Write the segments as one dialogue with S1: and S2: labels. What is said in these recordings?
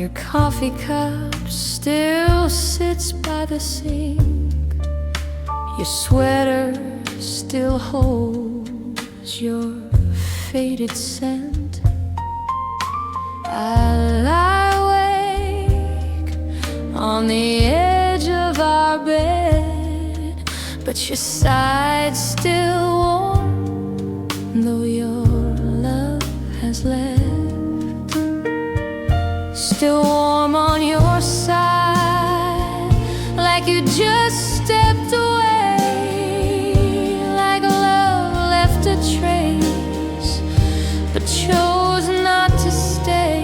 S1: Your coffee cup still sits by the sink. Your sweater still holds your faded scent. I lie awake on the edge of our bed, but your side's still warm, though your love has left. Still warm on your side, like you just stepped away, like love left a trace, but chose not to stay.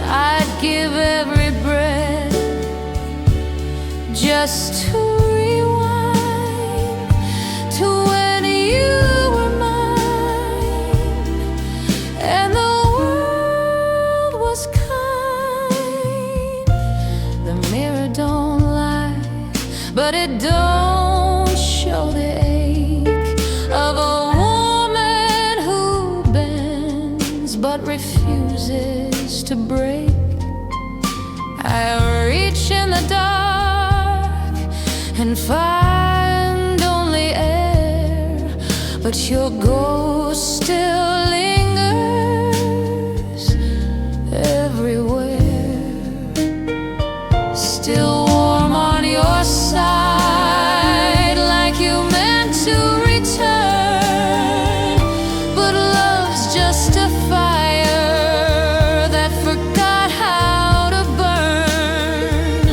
S1: I'd give every breath just to rewind to when you were mine, and the world was kind. The mirror don't lie, but it don't show the ache of a woman who bends but refuses to break. I reach in the dark and find only air, but your ghost still lingers everywhere. Still warm on your side, like you meant to return, but love's just a fire that forgot how to burn.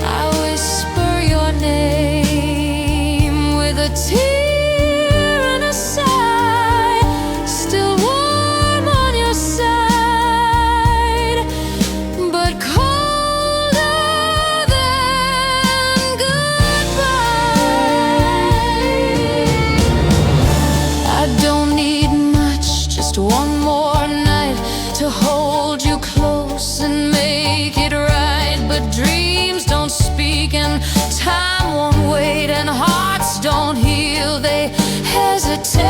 S1: I whisper your name with a tear and a sigh, still warm on your side, but colder than goodbye. I don't need much, just one more night to hold you close and make it right. But dreams don't speak and time won't wait, and hearts don't heal, they hesitate.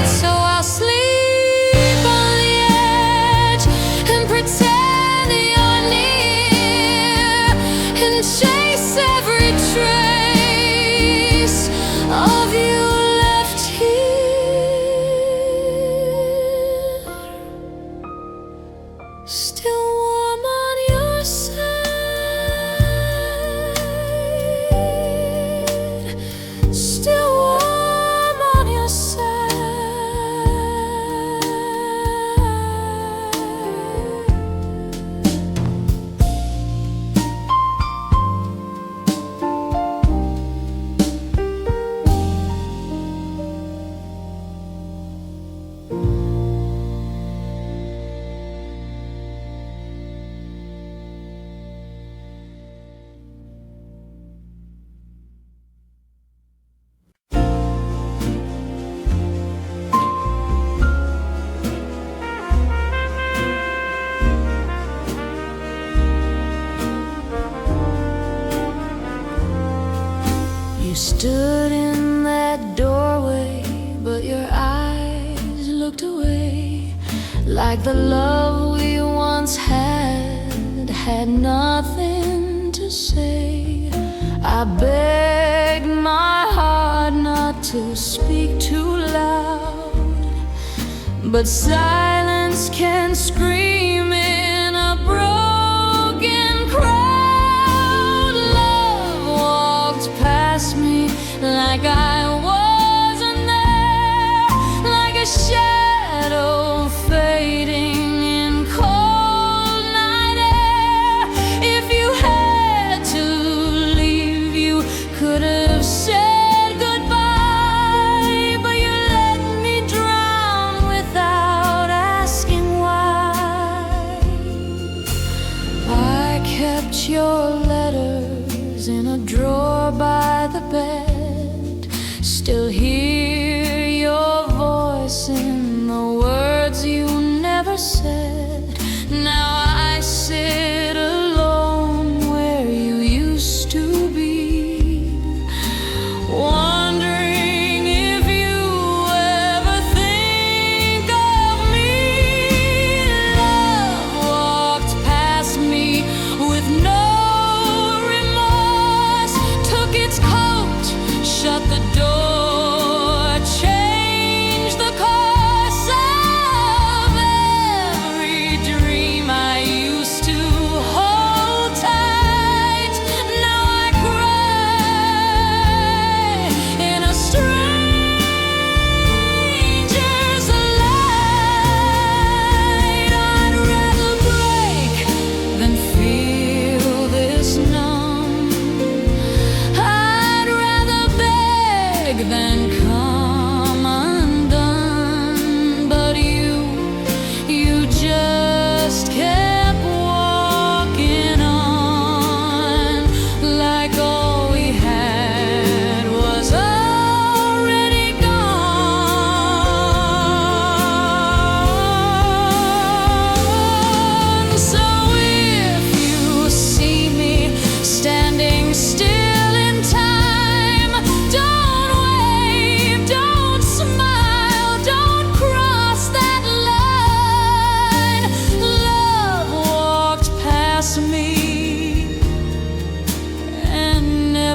S1: So I'll sleep on the edge and pretend you're near, and chase every trace of you left here. Still warm on your side, still warm on your side. You stood in that doorway, but your eyes looked away, like the love we once had nothing to say. I begged my heart not to speak too loud, but silence can scream in a broken crowd. Love walked past me like I wasn't there, like a shadow fading in cold night air. If you had to leave, you could have said goodbye, but you let me drown without asking why. I kept your letters in a drawer by the bed, still hear your voice in the words you never said. Now I sit alone where you used to be, wondering if you ever think of me. Love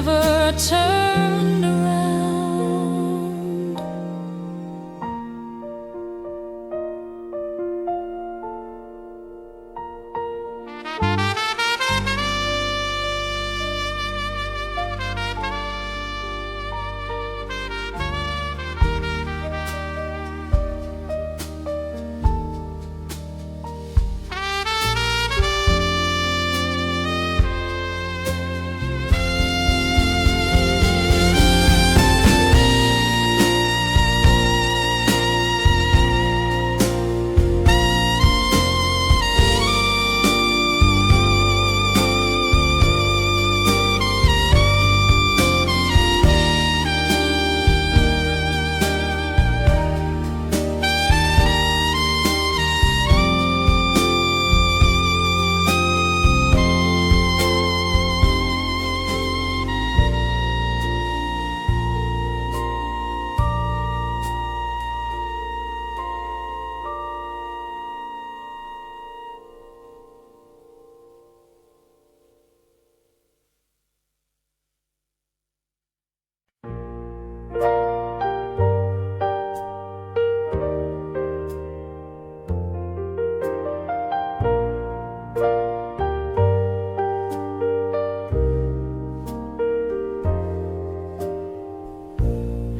S1: never turned around.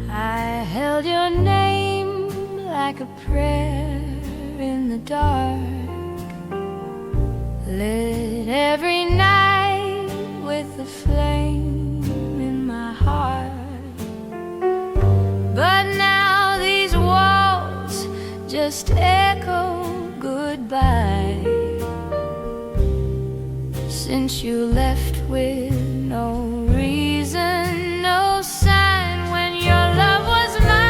S1: I held your name like a prayer in the dark, lit every night with a flame in my heart. But now these walls just echo goodbye, since you left with no reason, no sign. When your love was mine,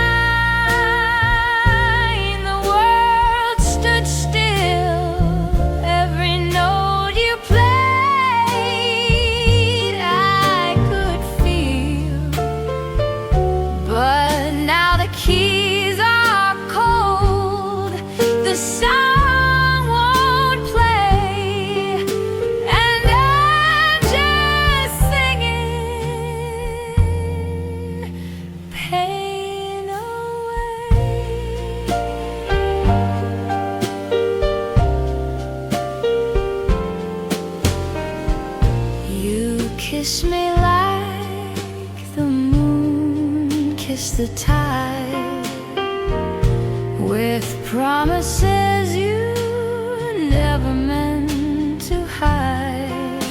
S1: the world stood still. Every note you played I could feel, but now the keys are cold, the song won't play, and I'm just singing pain away. You kiss me like the moon kissed the tide, with promises you never meant to hide.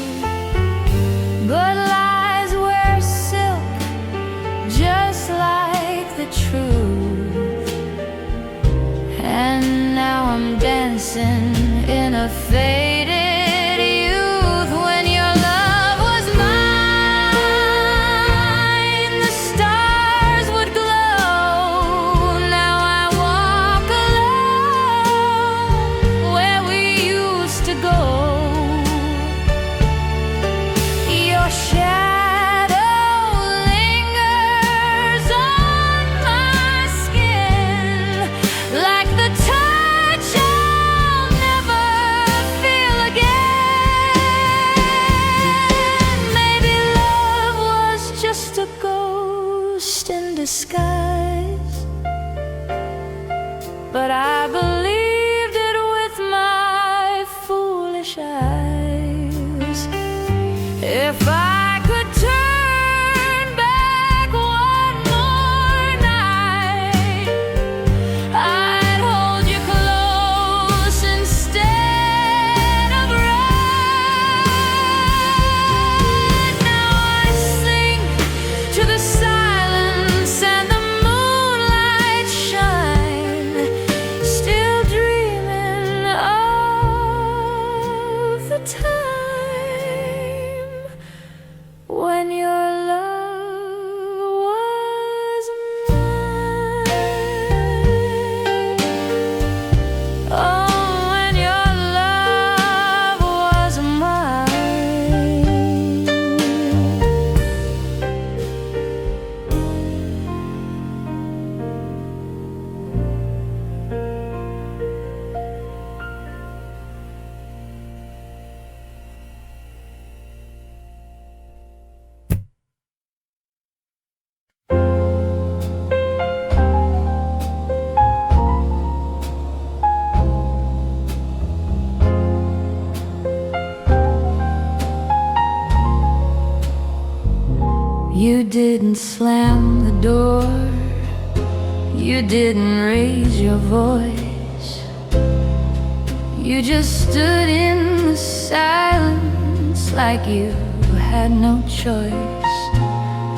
S1: But lies were silk, just like the truth, and now I'm dancing in a faded youth. When your love was mine, the stars would glow. Now I walk alone where we used to go. Your shadow lingers on my skin, like the touch I'll never feel again. Maybe love was just a ghost in disguise, but I believed it with my foolish eyes. If I could turn back one more night, I'd hold you close instead of right. Now I sing to the silence and the moonlight shine, You didn't slam the door, you didn't raise your voice. You just stood in the silence like you had no choice.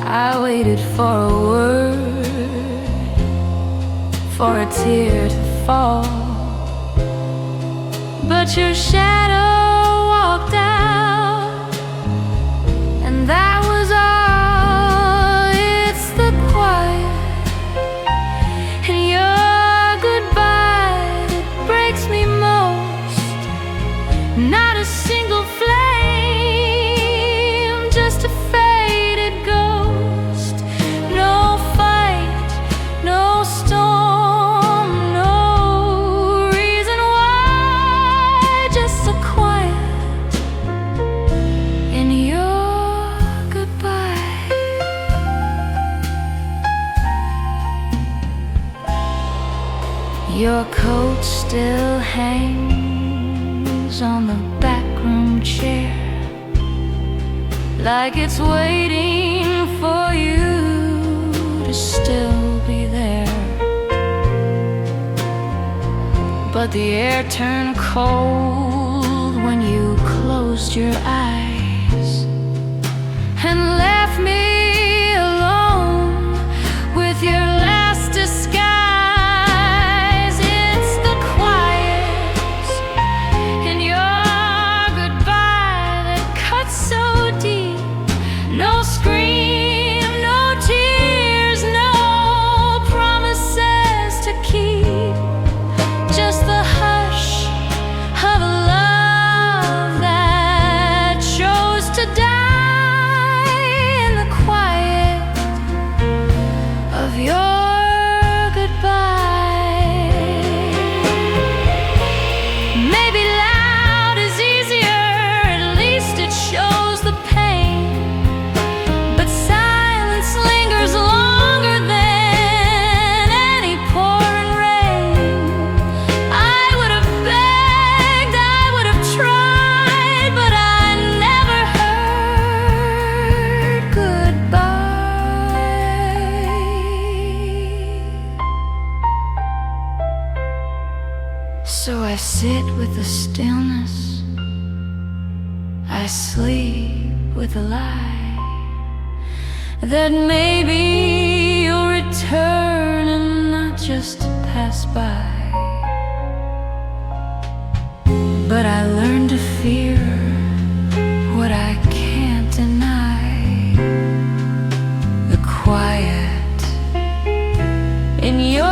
S1: I waited for a word, for a tear to fall, but your shadow walked out, and that was all. It's the quiet and your goodbye that breaks me most. Not a single flame, just a faded ghost. No fight, no storm, no reason why, just a quiet in your goodbye. Your coat still hangs on the backroom chair, like it's waiting for you to still be there. But the air turned cold when you closed your eyes and left me alone with your last disguise. It's the quiet in your goodbye that cuts so deep. No scream, no tears, no promises to keep. Just the hush of a love that chose to die in the quiet of your goodbye. Maybe loud is easier, at least it shows the pain. But silence lingers longer than any pouring rain. I would have begged, I would have tried, but I never heard goodbye. So I sit with the stillness, I sleep with a lie, that maybe you'll return and not just pass by. But I learned to fear what I can't deny, the quiet in your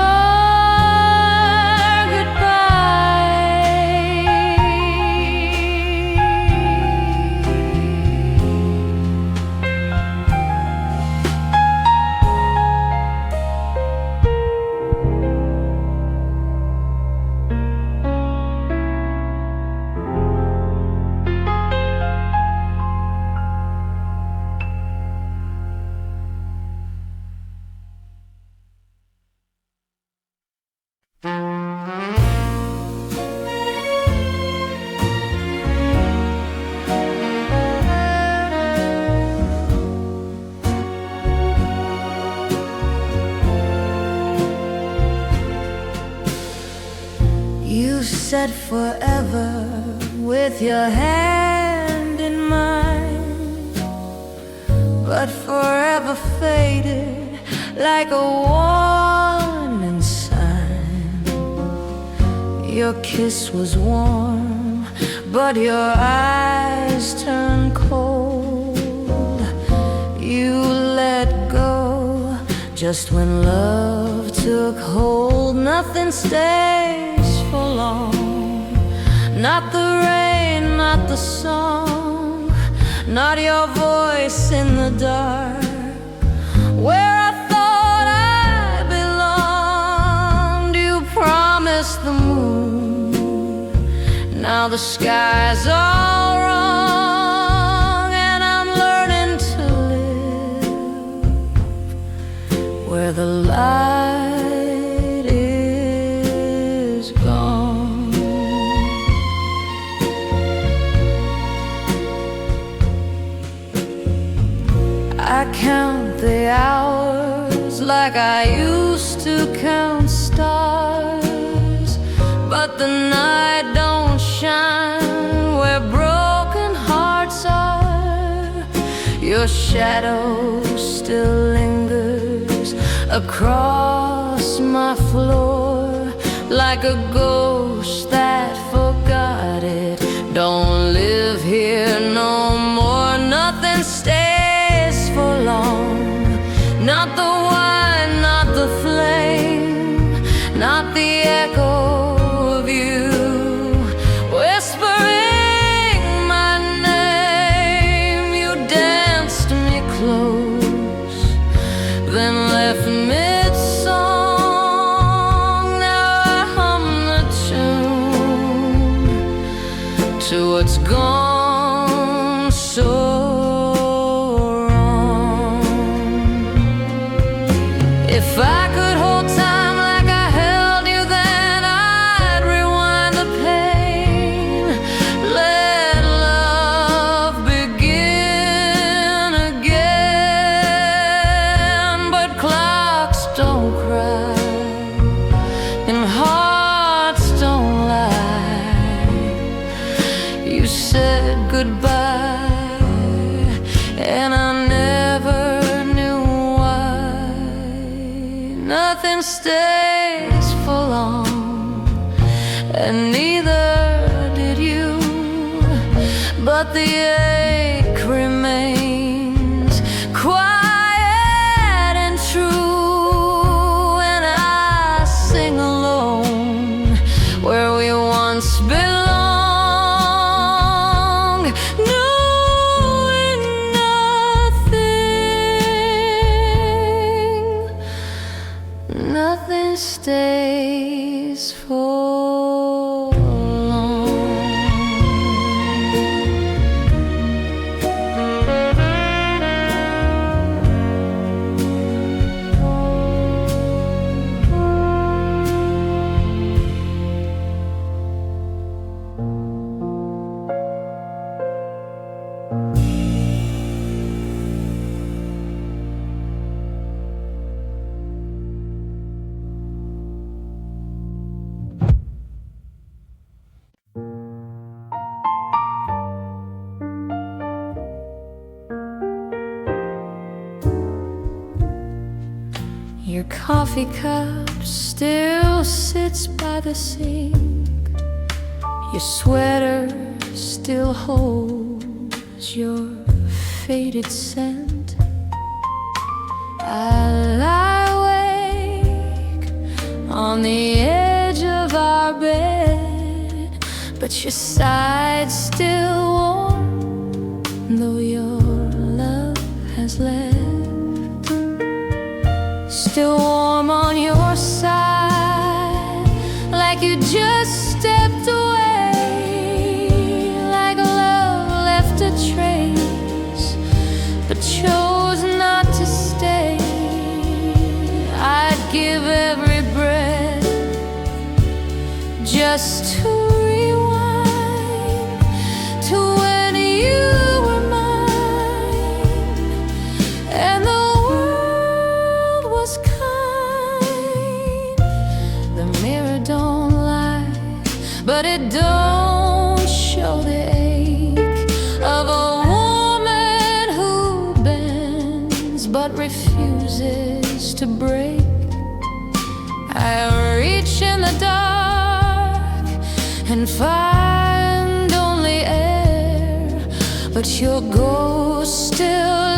S1: You said forever with your hand in mine, but forever faded like a warning sign. Your kiss was warm, but your eyes turned cold. You let go just when love took hold. Nothing stays for long, not the rain, not the song, not your voice in the dark, where I thought I belonged. You promised the moon, now the sky's all wrong, and I'm learning to live where the light is gone. I can't count the hours like I used to count stars, but the night don't shine where broken hearts are. Your shadow still lingers across my floor, like a ghost that forgot it don't live here no more. Nothing stays for long, not the wine, not the flame, not the echo of you whispering my name. You danced me close, then left mid-song. Now I hum the tune to what's gone so wrong. If I could hold time like I held you then, I'd rewind the pain, let love begin again. But clocks don't cry and hearts don't lie. You said goodbye and I never knew why. Nothing stays for long, and neither did you, but the ache remains quiet and true. And I sing alone where we once belonged, knowing nothing stays for long. Your coffee cup still sits by the sink. Your sweater still holds your faded scent. I lie awake on the edge of our bed, but your side's still warm, though your love has left. Still warm on your side, like you just stepped away, like love left a trace, but chose not to stay. I'd give every breath just to rewind to when you were mine, and the world was kind. The mirror don't lie, but it don't show the ache of a woman who bends but refuses to break. I reach in the dark and find only air, but your ghost still